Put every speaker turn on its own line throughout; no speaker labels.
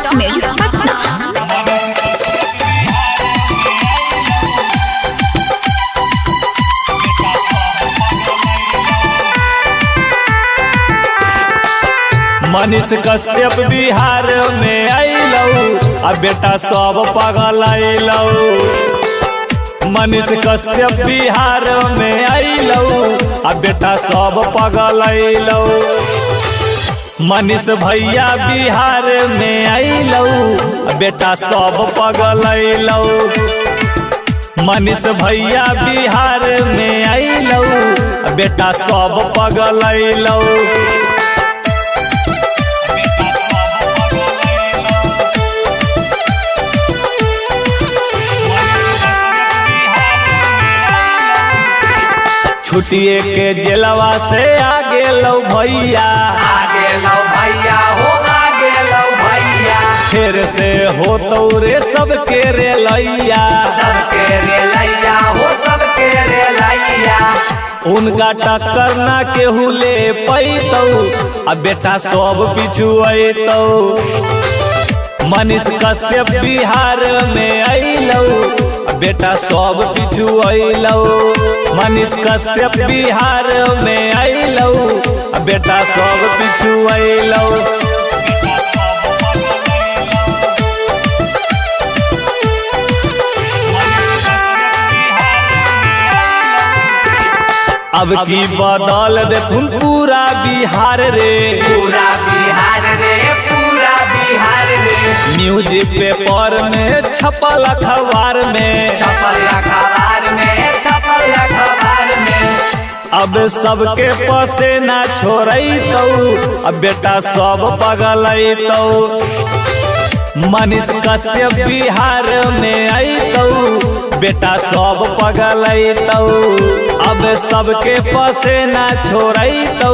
Top music Patna.
Manish Kashyap Bihar में अइलौ आ बेटा सब पागल अइलौ। मनीष कश्यप बिहार में अइलौ आ बेटा सब पागल अइलौ। मनीष भैया बिहार में अइलौ आ बेटा सब पागल अइलौ। मनीष भैया बिहार में अइलौ आ बेटा सब पागल अइलौ। छुटिए के जेलवा से आ गेलौ भैया, फिर से होतौ रे सबके रे लैया। उनका टक्कर ना केहू ले पैतौ आ बेटा सब पीछू अइतौ। मनीष कश्यप बिहार में अइलौ बेटा सब पीछू अइलौ। मनीष कश्यप बिहार में अइलौ बेटा सब पीछू अइलौ। अब की बदल देथुन पूरा बिहार रे,
पूरा बिहार रे, पूरा बिहार रे।
न्यूज पेपर में छपल अखबार में,
छपल अखबार में, छपल अखबार में।
अब सबके पसेना छोड़तौ अब बेटा सब पागल अइतौ। मनीष कश्यप बिहार में अइतौ बेटा सब पागल अइतौ। अब सबके पसेना छोड़तौ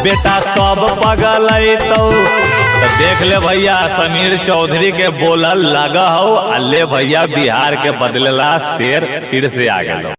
बेटा सब पागल अइतौ। तो देख ले भैया समीर चौधरी के बोलल लगा हो, अल्ले भैया बिहार के बदलेला शेर फिर से आ गए।